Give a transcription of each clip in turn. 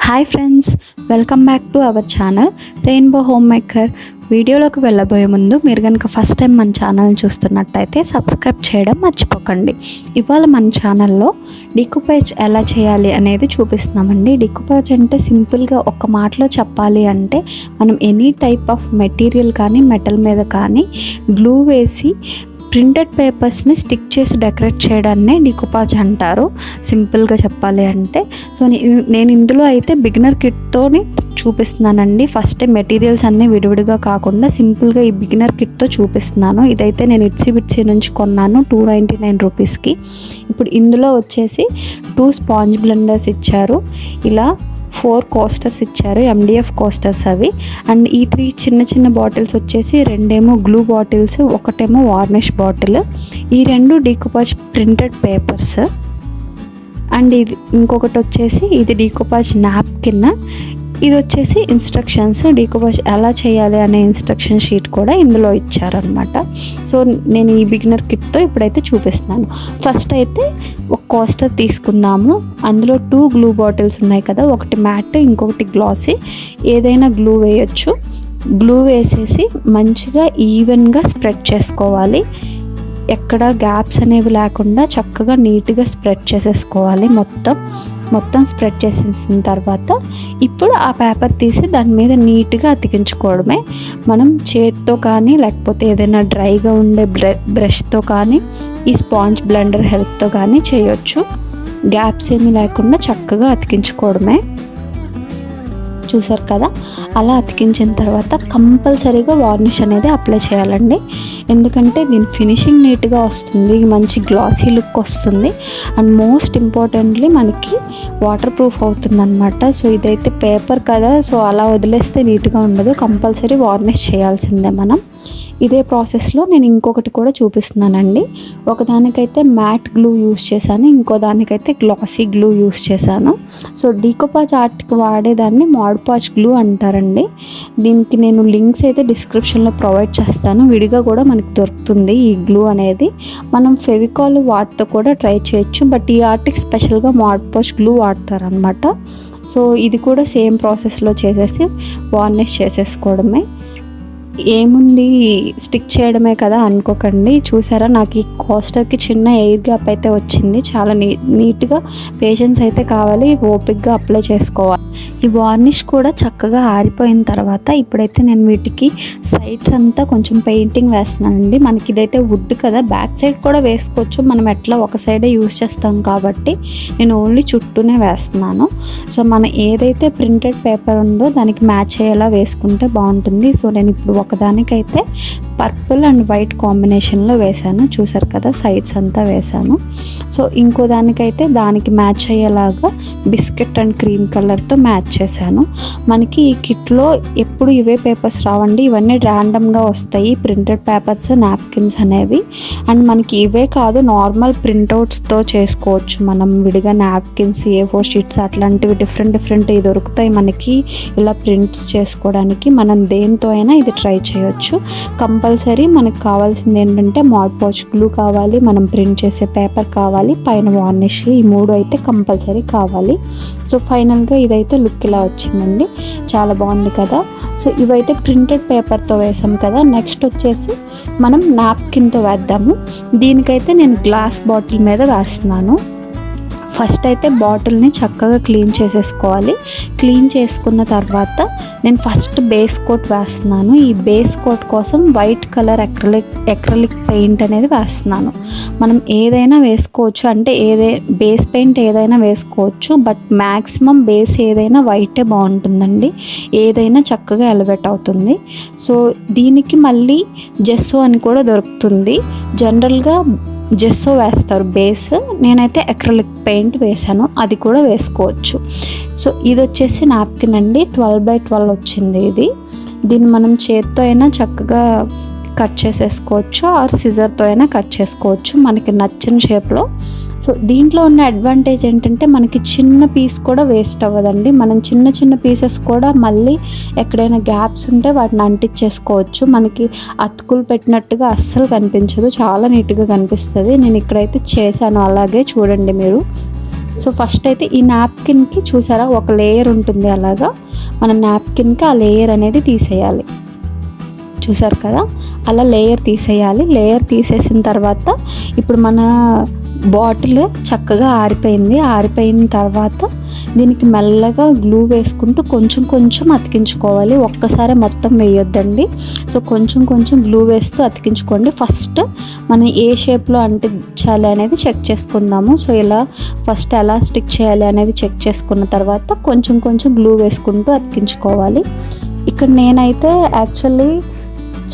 Hi friends, welcome back to our channel rainbow homemaker. వీడియోలోకి వెళ్ళబోయే ముందు మీరు కనుక ఫస్ట్ టైం మన ఛానల్ని చూస్తున్నట్టయితే సబ్స్క్రైబ్ చేయడం మర్చిపోకండి. ఇవాళ మన ఛానల్లో డీకూపేజ్ ఎలా చేయాలి అనేది చూపిస్తున్నామండి. డీకూపేజ్ అంటే సింపుల్గా ఒక మాటలో చెప్పాలి అంటే మనం ఎనీ టైప్ ఆఫ్ మెటీరియల్ కానీ మెటల్ మీద కానీ గ్లూ వేసి ప్రింటెడ్ పేపర్స్ని స్టిక్ చేసి డెకరేట్ చేయడాన్ని డీకూపేజ్ అంటారు, సింపుల్గా చెప్పాలి అంటే. సో నేను ఇందులో అయితే బిగినర్ కిట్తోని చూపిస్తున్నానండి. ఫస్ట్ మెటీరియల్స్ అన్నీ విడివిడిగా కాకుండా సింపుల్గా ఈ బిగినర్ కిట్తో చూపిస్తున్నాను. ఇదైతే నేను ఇట్సీ నుంచి కొన్నాను 299 రూపీస్కి. ఇప్పుడు ఇందులో వచ్చేసి 2 స్పాంజ్ బ్లెండర్స్ ఇచ్చారు, ఇలా 4 కోస్టర్స్ ఇచ్చారు, MDF కోస్టర్స్ అవి. అండ్ ఈ 3 చిన్న బాటిల్స్ వచ్చేసి 2 గ్లూ బాటిల్స్, 1 వార్నిష్ బాటిల్. ఈ 2 డీకూపేజ్ ప్రింటెడ్ పేపర్స్. అండ్ ఇది ఇంకొకటి వచ్చేసి ఇది డీకూపేజ్ నాప్కిన్. ఇది వచ్చేసి ఇన్స్ట్రక్షన్స్, డీకూపేజ్ ఎలా చేయాలి అనే ఇన్స్ట్రక్షన్ షీట్ కూడా ఇందులో ఇచ్చారనమాట. సో నేను ఈ బిగినర్ కిట్తో ఇప్పుడైతే చూపిస్తున్నాను. ఫస్ట్ అయితే ఒక కోస్టర్ తీసుకుందాము. అందులో 2 గ్లూ బాటిల్స్ ఉన్నాయి కదా, ఒకటి మ్యాట్ ఇంకొకటి గ్లాసీ. ఏదైనా గ్లూ వేయచ్చు. గ్లూ వేసేసి మంచిగా ఈవెన్గా స్ప్రెడ్ చేసుకోవాలి. ఎక్కడ గ్యాప్స్ అనేవి లేకుండా చక్కగా నీట్గా స్ప్రెడ్ చేసేసుకోవాలి. మొత్తం స్ప్రెడ్ చేసేసిన తర్వాత ఇప్పుడు ఆ పేపర్ తీసి దాని మీద నీట్గా అతికించుకోవడమే. మనం చేత్తో కానీ లేకపోతే ఏదైనా డ్రైగా ఉండే బ్రష్తో కానీ ఈ స్పాంజ్ బ్లెండర్ హెల్ప్తో కానీ చేయొచ్చు. గ్యాప్స్ ఏమీ లేకుండా చక్కగా అతికించుకోవడమే. చూసారు కదా, అలా అతికించిన తర్వాత కంపల్సరీగా వార్నిష్ అనేది అప్లై చేయాలండి. ఎందుకంటే దీని ఫినిషింగ్ నీట్గా వస్తుంది, మంచి గ్లాసీ లుక్ వస్తుంది. అండ్ మోస్ట్ ఇంపార్టెంట్లీ మనకి వాటర్ ప్రూఫ్ అవుతుంది అనమాట. సో ఇదైతే పేపర్ కదా, సో అలా వదిలేస్తే నీట్గా ఉండదు, కంపల్సరీ వార్నిష్ చేయాల్సిందే మనం. ఇదే ప్రాసెస్లో నేను ఇంకొకటి కూడా చూపిస్తున్నానండి. ఒకదానికైతే మ్యాట్ గ్లూ యూస్ చేశాను, ఇంకో దానికైతే గ్లాసీ గ్లూ యూస్ చేశాను. సో డీకూపేజ్ ఆర్ట్కి వాడేదాన్ని podge గ్లూ అంటారండి. దీనికి నేను లింక్స్ అయితే డిస్క్రిప్షన్లో ప్రొవైడ్ చేస్తాను, విడిగా కూడా మనకి దొరుకుతుంది ఈ గ్లూ అనేది. మనం ఫెవికాల్ వాటితో కూడా ట్రై చేయొచ్చు, బట్ ఈ ఆర్ట్కి స్పెషల్గా podge గ్లూ వాడతారనమాట. సో ఇది కూడా సేమ్ ప్రాసెస్లో చేసేసి వార్నిష్ చేసేసుకోవడమే. ఏముంది స్టిక్ చేయడమే కదా అనుకోకండి. చూసారా, నాకు ఈ కోస్టర్కి చిన్న ఎయిర్ గ్యాప్ అయితే వచ్చింది. చాలా నీట్గా పేషెన్స్ అయితే కావాలి, ఓపిక్గా అప్లై చేసుకోవాలి. ఈ వార్నిష్ కూడా చక్కగా ఆరిపోయిన తర్వాత ఇప్పుడైతే నేను వీటికి సైడ్స్ అంతా కొంచెం పెయింటింగ్ వేస్తున్నానండి. మనకి ఇదైతే వుడ్ కదా, బ్యాక్ సైడ్ కూడా వేసుకోవచ్చు, మనం ఎట్లా ఒక సైడే యూస్ చేస్తాం కాబట్టి నేను ఓన్లీ చుట్టూనే వేస్తున్నాను. సో మనం ఏదైతే ప్రింటెడ్ పేపర్ ఉందో దానికి మ్యాచ్ అయ్యేలా వేసుకుంటే బాగుంటుంది. సో నేను ఇప్పుడు ఒకదానికైతే పర్పుల్ అండ్ వైట్ కాంబినేషన్లో వేశాను, చూసారు కదా, సైడ్స్ అంతా వేశాను. సో ఇంకో దానికైతే దానికి మ్యాచ్ అయ్యేలాగా బిస్కెట్ అండ్ క్రీమ్ కలర్తో మ్యాచ్ చేశాను. మనకి ఈ కిట్లో ఎప్పుడు ఇవే పేపర్స్ రావండి, ఇవన్నీ ర్యాండమ్గా వస్తాయి ప్రింటెడ్ పేపర్స్, నాప్కిన్స్ అనేవి. అండ్ మనకి ఇవే కాదు, నార్మల్ ప్రింట్అవుట్స్తో చేసుకోవచ్చు మనం విడిగా. నాప్కిన్స్, A4 షీట్స్ అట్లాంటివి డిఫరెంట్ దొరుకుతాయి మనకి ఇలా ప్రింట్స్ చేసుకోవడానికి. మనం దేంతో అయినా ఇది ట్రై చేయొచ్చు. కంపల్సరీ మనకు కావాల్సింది ఏంటంటే podge గ్లూ కావాలి, మనం ప్రింట్ చేసే పేపర్ కావాలి, పైన వార్నిష్, ఈ 3 అయితే కంపల్సరీ కావాలి. సో ఫైనల్గా ఇదైతే లుక్ ఇలా వచ్చిందండి, చాలా బాగుంది కదా. సో ఇవైతే ప్రింటెడ్ పేపర్తో వేసాం కదా. నెక్స్ట్ వచ్చేసి మనం నాప్కిన్తో వేద్దాము. దీనికైతే నేను గ్లాస్ బాటిల్ మీద వేస్తున్నాను. ఫస్ట్ అయితే బాటిల్ని చక్కగా క్లీన్ చేసేసుకోవాలి. క్లీన్ చేసుకున్న తర్వాత నేను ఫస్ట్ బేస్ కోట్ వేస్తున్నాను. ఈ బేస్ కోట్ కోసం వైట్ కలర్ అక్రిలిక్ పెయింట్ అనేది వేస్తున్నాను. మనం ఏదైనా వేసుకోవచ్చు, అంటే బేస్ పెయింట్ ఏదైనా వేసుకోవచ్చు, బట్ మ్యాక్సిమం బేస్ ఏదైనా వైటే బాగుంటుందండి, ఏదైనా చక్కగా ఎలివేట్ అవుతుంది. సో దీనికి మళ్ళీ జెస్సో అని కూడా దొరుకుతుంది. జనరల్గా జెస్సో వేస్తారు బేస్, నేనైతే అక్రిలిక్ పెయింట్ వేసాను, అది కూడా వేసుకోవచ్చు. సో ఇది వచ్చేసి నాప్కిన్ అండి, 12x12 వచ్చింది ఇది. దీన్ని మనం చేత్తో అయినా చక్కగా కట్ చేసేసుకోవచ్చు, ఆర్ సిజర్తో అయినా కట్ చేసుకోవచ్చు మనకి నచ్చిన షేప్లో. సో దీంట్లో ఉన్న అడ్వాంటేజ్ ఏంటంటే మనకి చిన్న పీస్ కూడా వేస్ట్ అవ్వదండి. మనం చిన్న పీసెస్ కూడా మళ్ళీ ఎక్కడైనా గ్యాప్స్ ఉంటే వాటిని అంటించేసుకోవచ్చు. మనకి అతుకులు పెట్టినట్టుగా అస్సలు కనిపించదు, చాలా నీట్గా కనిపిస్తుంది. నేను ఇక్కడైతే చేశాను, అలాగే చూడండి మీరు. సో ఫస్ట్ అయితే ఈ నాప్కిన్కి చూసారా ఒక లేయర్ ఉంటుంది, అలాగా మన నాప్కిన్కి ఆ లేయర్ అనేది తీసేయాలి. చూసారు కదా, అలా లేయర్ తీసేయాలి. లేయర్ తీసేసిన తర్వాత ఇప్పుడు మన బాటిల్ చక్కగా ఆరిపోయిన తర్వాత దీనికి మెల్లగా గ్లూ వేసుకుంటూ కొంచెం కొంచెం అతికించుకోవాలి. ఒక్కసారి మొత్తం వేయొద్దండి. సో కొంచెం కొంచెం గ్లూ వేస్తూ అతికించుకోండి. ఫస్ట్ మనం ఏ షేప్లో అంటించాలి అనేది చెక్ చేసుకుందాము. సో ఇలా ఫస్ట్ ఎలా స్టిక్ చేయాలి అనేది చెక్ చేసుకున్న తర్వాత కొంచెం కొంచెం గ్లూ వేసుకుంటూ అతికించుకోవాలి. ఇక్కడ నేనైతే యాక్చువల్లీ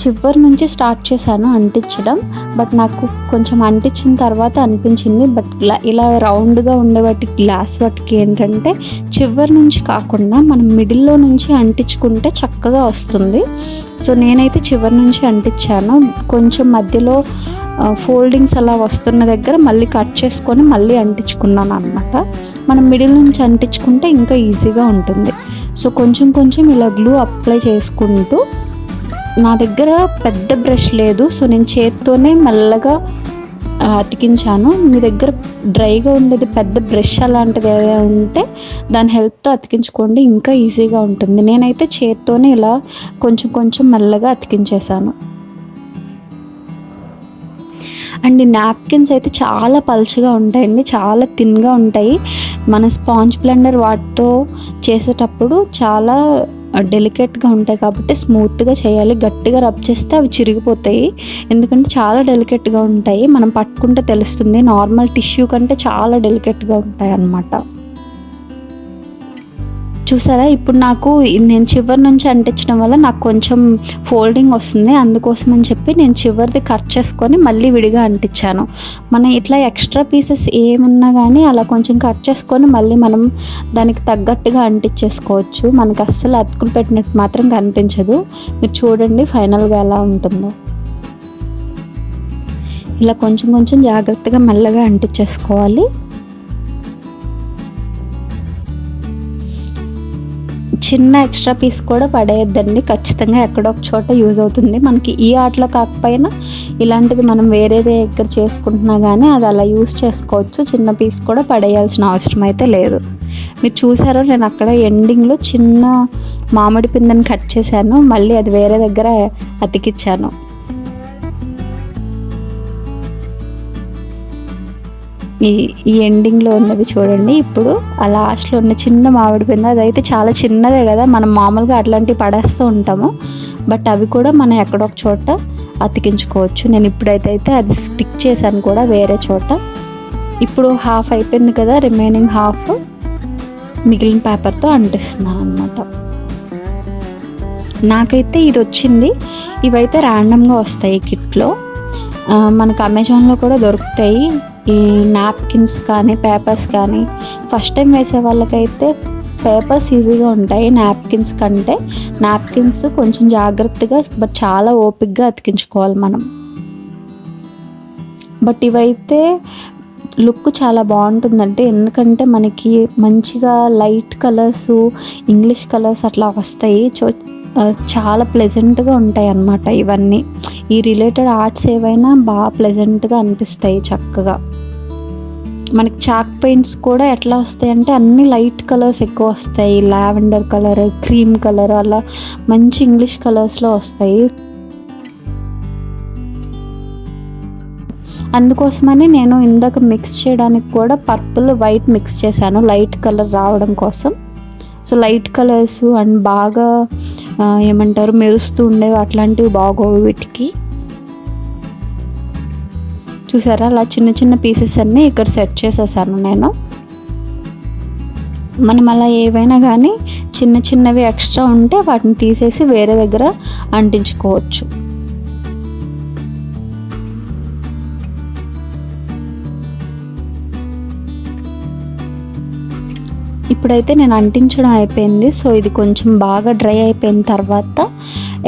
చివరి నుంచి స్టార్ట్ చేశాను అంటించడం. బట్ నాకు కొంచెం అంటించిన తర్వాత అనిపించింది, బట్ ఇలా రౌండ్గా ఉండే వాటికి గ్లాస్ వాటికి ఏంటంటే చివరి నుంచి కాకుండా మనం మిడిల్లో నుంచి అంటించుకుంటే చక్కగా వస్తుంది. సో నేనైతే చివరి నుంచి అంటించాను. కొంచెం మధ్యలో ఫోల్డింగ్స్ అలా వస్తున్న దగ్గర మళ్ళీ కట్ చేసుకొని మళ్ళీ అంటించుకున్నాను అనమాట. మనం మిడిల్ నుంచి అంటించుకుంటే ఇంకా ఈజీగా ఉంటుంది. సో కొంచెం కొంచెం ఇలా గ్లూ అప్లై చేసుకుంటూ, నా దగ్గర పెద్ద బ్రష్ లేదు, సో నేను చేత్తోనే మెల్లగా అతికించాను. మీ దగ్గర డ్రైగా ఉండేది పెద్ద బ్రష్ అలాంటిది ఏదైనా ఉంటే దాని హెల్ప్తో అతికించుకోండి, ఇంకా ఈజీగా ఉంటుంది. నేనైతే చేత్తోనే ఇలా కొంచెం కొంచెం మెల్లగా అతికించేసాను. అండ్ ఈ నాప్కిన్స్ అయితే చాలా పల్చగా ఉంటాయండి, చాలా థిన్గా ఉంటాయి. మన స్పాంజ్ బ్లెండర్ వాటితో చేసేటప్పుడు చాలా డెలికేట్గా ఉంటాయి కాబట్టి స్మూత్గా చేయాలి. గట్టిగా రబ్ చేస్తే అవి చిరిగిపోతాయి, ఎందుకంటే చాలా డెలికేట్గా ఉంటాయి. మనం పట్టుకుంటే తెలుస్తుంది, నార్మల్ టిష్యూ కంటే చాలా డెలికేట్గా ఉంటాయి అన్నమాట. చూసారా, ఇప్పుడు నేను చివరి నుంచి అంటించడం వల్ల నాకు కొంచెం ఫోల్డింగ్ వస్తుంది. అందుకోసం అని చెప్పి నేను చివరిది కట్ చేసుకొని మళ్ళీ విడిగా అంటించాను. మనం ఇట్లా ఎక్స్ట్రా పీసెస్ ఏమున్నా కానీ అలా కొంచెం కట్ చేసుకొని మళ్ళీ మనం దానికి తగ్గట్టుగా అంటించేసుకోవచ్చు. మనకు అస్సలు అతుకులు పెట్టినట్టు మాత్రం కనిపించదు. మీరు చూడండి ఫైనల్గా ఎలా ఉంటుందో. ఇలా కొంచెం కొంచెం జాగ్రత్తగా మెల్లగా అంటించేసుకోవాలి. చిన్న ఎక్స్ట్రా పీస్ కూడా పడేయద్దండి, ఖచ్చితంగా ఎక్కడో ఒక చోట యూజ్ అవుతుంది. మనకి ఈ ఆర్ట్లో కాకపోయినా ఇలాంటిది మనం వేరే దగ్గర చేసుకుంటున్నా కానీ అది అలా యూజ్ చేసుకోవచ్చు. చిన్న పీస్ కూడా పడేయాల్సిన అవసరం అయితే లేదు. మీరు చూసారో, నేను అక్కడ ఎండింగ్లో చిన్న మామిడి పిందెని కట్ చేశాను, మళ్ళీ అది వేరే దగ్గర అతికిచ్చాను. ఈ ఎండింగ్లో ఉన్నది చూడండి. ఇప్పుడు ఆ లాస్ట్లో ఉన్న చిన్న మామిడి పిందె, అదైతే చాలా చిన్నదే కదా, మనం మామూలుగా అట్లాంటివి పడేస్తూ ఉంటాము. బట్ అవి కూడా మనం ఎక్కడో ఒక చోట అతికించుకోవచ్చు. నేను ఇప్పుడైతే అది స్టిక్ చేశాను కూడా వేరే చోట. ఇప్పుడు హాఫ్ అయిపోయింది కదా, రిమైనింగ్ హాఫ్ మిగిలిన పేపర్తో అంటిస్తున్నాను అన్నమాట. నాకైతే ఇది వచ్చింది. ఇవైతే ర్యాండమ్గా వస్తాయి కిట్లో, మనకు అమెజాన్లో కూడా దొరుకుతాయి. ఈ నాప్కిన్స్ కానీ పేపర్స్ కానీ ఫస్ట్ టైం వేసే వాళ్ళకైతే పేపర్స్ ఈజీగా ఉంటాయి నాప్కిన్స్ కంటే. నాప్కిన్స్ కొంచెం జాగ్రత్తగా బట్ చాలా ఓపిక్గా అతికించుకోవాలి మనం. బట్ ఇవైతే లుక్ చాలా బాగుంటుందంటే, ఎందుకంటే మనకి మంచిగా లైట్ కలర్స్, ఇంగ్లీష్ కలర్స్ అట్లా వస్తాయి. చాలా ప్లెజెంట్గా ఉంటాయి అన్నమాట. ఇవన్నీ ఈ రిలేటెడ్ ఆర్ట్స్ ఏవైనా బాగా ప్లెజెంట్గా అనిపిస్తాయి చక్కగా. మనకి చాక్ పెయింట్స్ కూడా ఎట్లా వస్తాయి అంటే అన్ని లైట్ కలర్స్ ఎక్కువ వస్తాయి. లావెండర్ కలర్, క్రీమ్ కలర్, అలా మంచి ఇంగ్లీష్ కలర్స్లో వస్తాయి. అందుకోసమని నేను ఇందాక మిక్స్ చేయడానికి కూడా పర్పుల్ వైట్ మిక్స్ చేశాను, లైట్ కలర్ రావడం కోసం. సో లైట్ కలర్స్ అండ్ బాగా ఏమంటారు మెరుస్తూ ఉండేవి అట్లాంటివి బాగోవు వీటికి. చూసారా, అలా చిన్న చిన్న పీసెస్ అన్నీ ఇక్కడ సెట్ చేసేసాను నేను. మనం అలా ఏవైనా కానీ చిన్న చిన్నవి ఎక్స్ట్రా ఉంటే వాటిని తీసేసి వేరే దగ్గర అంటించుకోవచ్చు. ఇప్పుడైతే నేను అంటించడం అయిపోయింది. సో ఇది కొంచెం బాగా డ్రై అయిపోయిన తర్వాత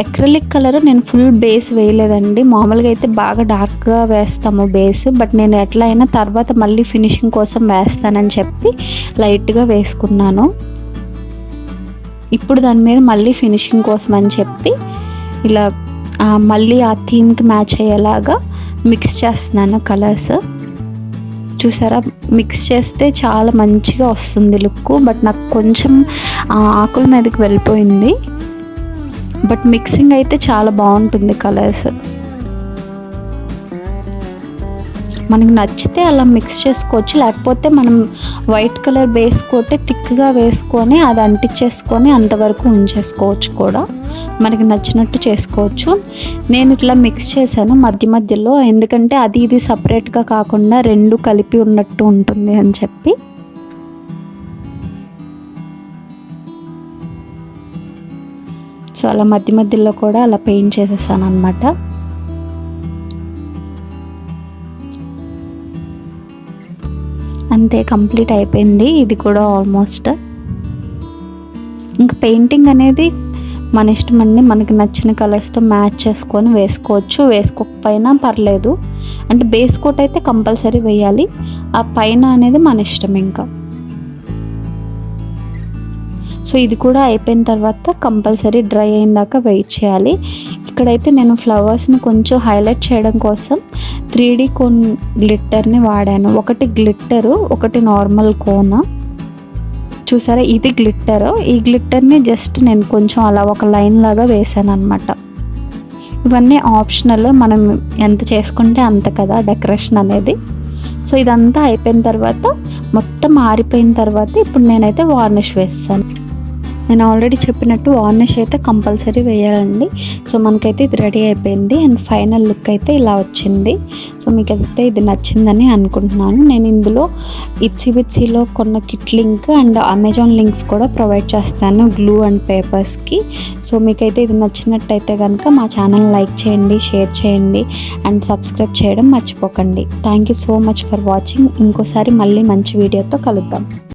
అక్రిలిక్ కలర్ నేను ఫుల్ బేస్ వేయలేదండి. మామూలుగా అయితే బాగా డార్క్గా వేస్తాము బేస్, బట్ నేను ఎట్లా అయినా తర్వాత మళ్ళీ ఫినిషింగ్ కోసం వేస్తానని చెప్పి లైట్గా వేసుకున్నాను. ఇప్పుడు దాని మీద మళ్ళీ ఫినిషింగ్ కోసం అని చెప్పి ఇలా మళ్ళీ ఆ థీమ్కి మ్యాచ్ అయ్యేలాగా మిక్స్ చేస్తున్నాను కలర్స్. చూసారా, మిక్స్ చేస్తే చాలా మంచిగా వస్తుంది లుక్. బట్ నాకు కొంచెం ఆకుల మీదకి వెళ్ళిపోయింది. బట్ మిక్సింగ్ అయితే చాలా బాగుంటుంది కలర్స్. మనకు నచ్చితే అలా మిక్స్ చేసుకోవచ్చు, లేకపోతే మనం వైట్ కలర్ బేస్ కొట్టి థిక్గా వేసుకొని అది అంటించేసుకొని అంతవరకు ఉంచేసుకోవచ్చు కూడా, మనకి నచ్చినట్టు చేసుకోవచ్చు. నేను ఇట్లా మిక్స్ చేశాను మధ్య మధ్యలో, ఎందుకంటే అది ఇది సపరేట్గా కాకుండా రెండు కలిపి ఉన్నట్టు ఉంటుంది అని చెప్పి. సో అలా మధ్య మధ్యలో కూడా అలా పెయింట్ చేసేసాను అనమాట. అంతే, కంప్లీట్ అయిపోయింది ఇది కూడా ఆల్మోస్ట్. ఇంకా పెయింటింగ్ అనేది మన ఇష్టం అండి, మనకి నచ్చిన కలర్స్తో మ్యాచ్ చేసుకొని వేసుకోవచ్చు, వేసుకోకపోయినా పర్లేదు. అంటే బేస్ కోట్ అయితే కంపల్సరీ వేయాలి, ఆ పైన అనేది మన ఇష్టం ఇంకా. సో ఇది కూడా అయిపోయిన తర్వాత కంపల్సరీ డ్రై అయిన దాకా వెయిట్ చేయాలి. ఇక్కడైతే నేను ఫ్లవర్స్ని కొంచెం హైలైట్ చేయడం కోసం 3D కోన్ గ్లిట్టర్ని వాడాను. ఒకటి గ్లిట్టరు, ఒకటి నార్మల్ కోన్. చూసారా, ఇది గ్లిట్టర్. ఈ గ్లిట్టర్ని జస్ట్ నేను కొంచెం అలా ఒక లైన్ లాగా వేసాను అనమాట. ఇవన్నీ ఆప్షనల్, మనం ఎంత చేసుకుంటే అంత కదా డెకరేషన్ అనేది. సో ఇదంతా అయిపోయిన తర్వాత, మొత్తం ఆరిపోయిన తర్వాత ఇప్పుడు నేనైతే వార్నిష్ వేస్తాను. నేను ఆల్రెడీ చెప్పినట్టు వార్నిష్ అయితే కంపల్సరీ వేయాలండి. సో మనకైతే ఇది రెడీ అయిపోయింది అండ్ ఫైనల్ లుక్ అయితే ఇలా వచ్చింది. సో మీకైతే ఇది నచ్చిందని అనుకుంటున్నాను. నేను ఇందులో ఇట్సీలో కొన్న kit link and Amazon links కూడా ప్రొవైడ్ చేస్తాను, గ్లూ అండ్ పేపర్స్కి. సో మీకైతే ఇది నచ్చినట్టయితే కనుక మా ఛానల్ లైక్ చేయండి, షేర్ చేయండి అండ్ సబ్స్క్రైబ్ చేయడం మర్చిపోకండి. Thank you so much for watching. ఇంకోసారి మళ్ళీ మంచి వీడియోతో కలుద్దాం.